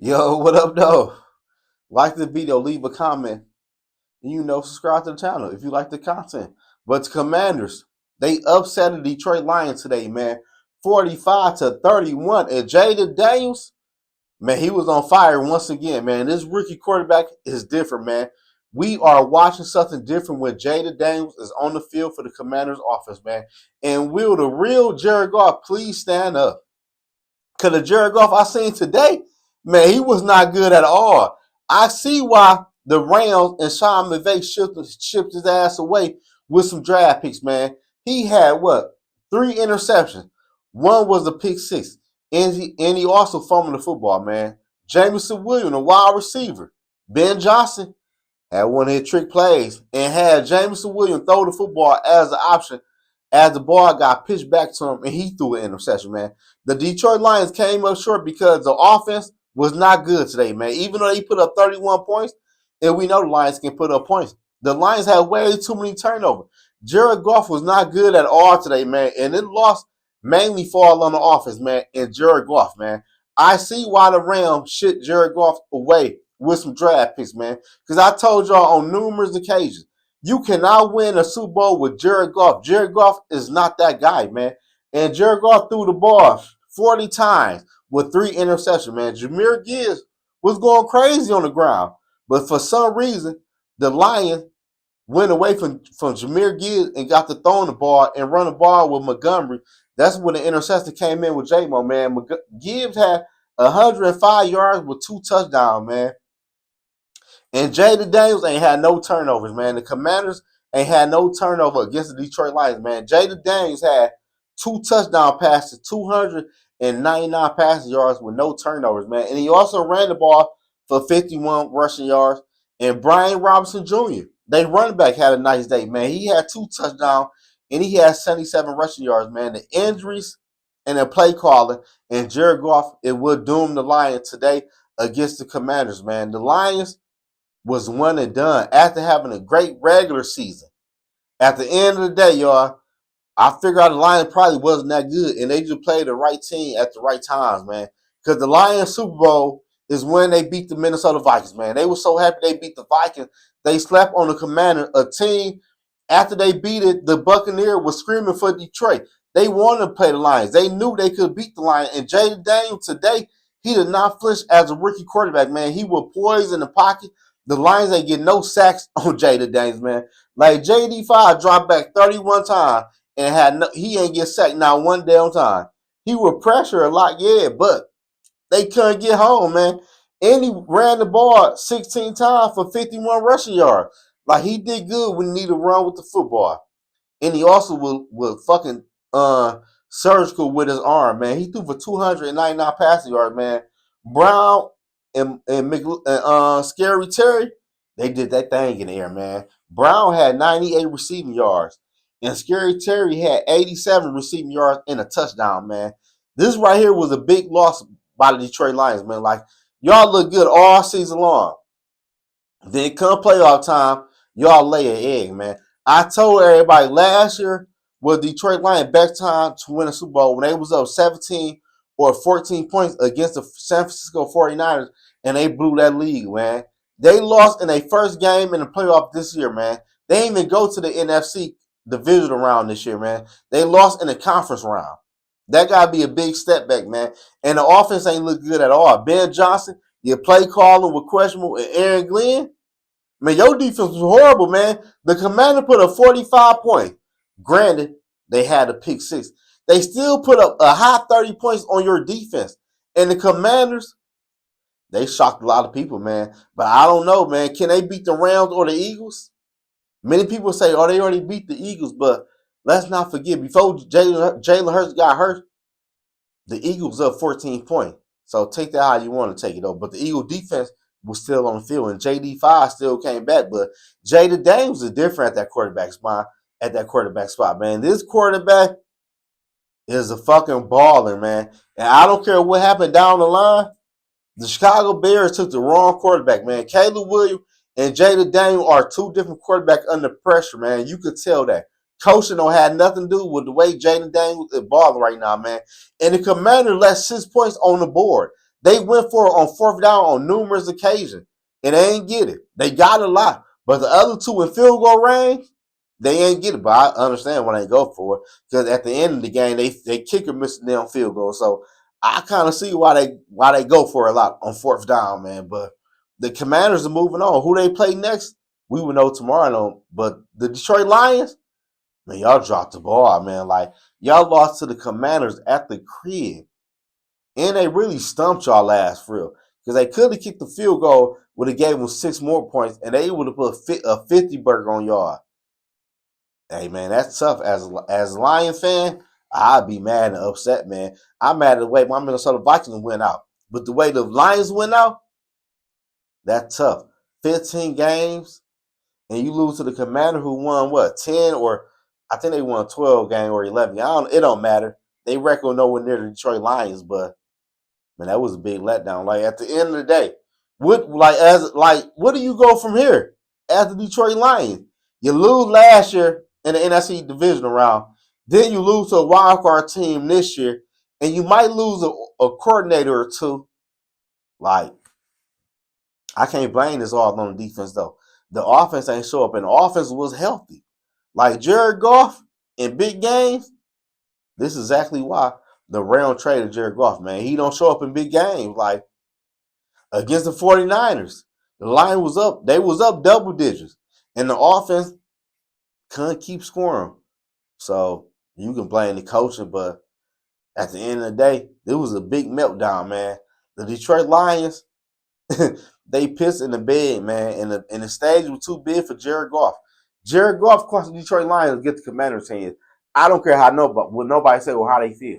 Yo, what up, though? Like the video, leave a comment, and subscribe to the channel if you like the content. But the Commanders, they upset the Detroit Lions today, man, 45-31. And Jayden Daniels, man, he was on fire once again, man. This rookie quarterback is different, man. We are watching something different when Jayden Daniels is on the field for the Commanders offense, man. And will the real Jared Goff please stand up? Because the Jared Goff I seen today, man, he was not good at all. I see why the Rams and Sean McVay shipped his ass away with some draft picks, man. He had what? 3 interceptions. One was a pick six. And he also fumbled the football, man. Jameson Williams, a wide receiver. Ben Johnson had one of his trick plays and had Jameson Williams throw the football as an option as the ball got pitched back to him and he threw an interception, man. The Detroit Lions came up short because the offense was not good today, man. Even though they put up 31 points, and we know the Lions can put up points, the Lions had way too many turnovers. Jared Goff was not good at all today, man, and it lost mainly fall on the offense, man, and Jared Goff, man. I see why the Rams shipped Jared Goff away with some draft picks, man, because I told y'all on numerous occasions, you cannot win a Super Bowl with Jared Goff. Jared Goff is not that guy, man. And Jared Goff threw the ball 40 times with 3 interceptions, man. Jahmyr Gibbs was going crazy on the ground. But for some reason, the Lions went away from Jahmyr Gibbs and got to throwing the ball and run the ball with Montgomery. That's when the interception came in with J-Mo, man. Gibbs had 105 yards with 2 touchdowns, man. And Jayden Daniels ain't had no turnovers, man. The Commanders ain't had no turnover against the Detroit Lions, man. Jayden Daniels had 2 touchdown passes, 299 passing yards with no turnovers, man. And he also ran the ball for 51 rushing yards. And Brian Robinson Jr., they running back, had a nice day, man. He had 2 touchdowns and he had 77 rushing yards, man. The injuries and the play calling and Jared Goff, it would doom the Lions today against the Commanders, man. The Lions was one and done after having a great regular season. At the end of the day, y'all, I figured out the Lions probably wasn't that good, and they just played the right team at the right times, man. Because the Lions Super Bowl is when they beat the Minnesota Vikings, man. They were so happy they beat the Vikings. They slept on the Commander, a team after they beat it. The Buccaneers was screaming for Detroit. They wanted to play the Lions. They knew they could beat the Lions. And Jayden Daniels today, he did not flinch as a rookie quarterback, man. He was poised in the pocket. The Lions ain't get no sacks on Jayden Daniels, man. Like JD5 dropped back 31 times and he ain't get sacked not one damn time. He would pressure a lot, yeah, but they couldn't get home, man. And he ran the ball 16 times for 51 rushing yards. Like he did good when he needed to run with the football. And he also was fucking surgical with his arm, man. He threw for 299 passing yards, man. Brown and Scary Terry, they did that thing in the air, man. Brown had 98 receiving yards, and Scary Terry had 87 receiving yards and a touchdown, man. This right here was a big loss by the Detroit Lions, man. Like, y'all look good all season long. Then come playoff time, y'all lay an egg, man. I told everybody last year was Detroit Lions best time to win a Super Bowl when they was up 17 or 14 points against the San Francisco 49ers, and they blew that league, man. They lost in their first game in the playoff this year, man. They didn't even go to the NFC divisional round this year, man. They lost in the conference round. That gotta be a big step back, man. And the offense ain't look good at all. Ben Johnson, your play calling was questionable, and Aaron Glenn, man, your defense was horrible, man. The Commander put up 45 points. Granted, they had a pick six. They still put up a high 30 points on your defense. And the Commanders, they shocked a lot of people, man. But I don't know, man. Can they beat the Rams or the Eagles? Many people say, oh, they already beat the Eagles. But let's not forget, before Jalen Hurts got hurt, the Eagles up 14 points. So take that how you want to take it, though. But the Eagle defense was still on the field, and JD5 still came back. But Jayden Daniels is different at that quarterback spot. Man. This quarterback is a fucking baller, man. And I don't care what happened down the line. The Chicago Bears took the wrong quarterback, man. Caleb Williams and Jayden Daniels are two different quarterbacks under pressure, man. You could tell that. Coaching don't have nothing to do with the way Jayden Daniels is balling right now, man. And the Commander left 6 points on the board. They went for it on fourth down on numerous occasions, and they ain't get it. They got a lot, but the other two in field goal range, they ain't get it. But I understand when they go for it because at the end of the game, they kicker missing them field goal. So I kind of see why they go for it a lot on fourth down, man. But the Commanders are moving on. Who they play next, we will know tomorrow. But the Detroit Lions, man, y'all dropped the ball, man. Like y'all lost to the Commanders at the crib. And they really stumped y'all ass for real. Because they could have kicked the field goal, would have gave them 6 more points, and they would have put a 50 burger on y'all. Hey man, that's tough. As a Lion fan, I'd be mad and upset, man. I'm mad at the way my Minnesota Vikings went out. But the way the Lions went out, that's tough. 15 games, and you lose to the Commander who won what, 10 or I think they won 12 game or 11. It don't matter. They record nowhere near the Detroit Lions, but man, that was a big letdown. Like at the end of the day, what do you go from here as the Detroit Lions? You lose last year in the NFC divisional round, then you lose to a wild card team this year, and you might lose a coordinator or two. Like I can't blame this all on the defense though. The offense ain't show up, and the offense was healthy. Like Jared Goff in big games, this is exactly why the Rams traded Jared Goff, man. He don't show up in big games. Like against the 49ers, the line was up. They was up double digits. And the offense couldn't keep scoring. So you can blame the coaching, but at the end of the day, it was a big meltdown, man. The Detroit Lions, they pissed in the bed, man. And the stage was too big for Jared Goff. Jared Goff cost the Detroit Lions to get the Commander's hands. I don't care what nobody say or how they feel.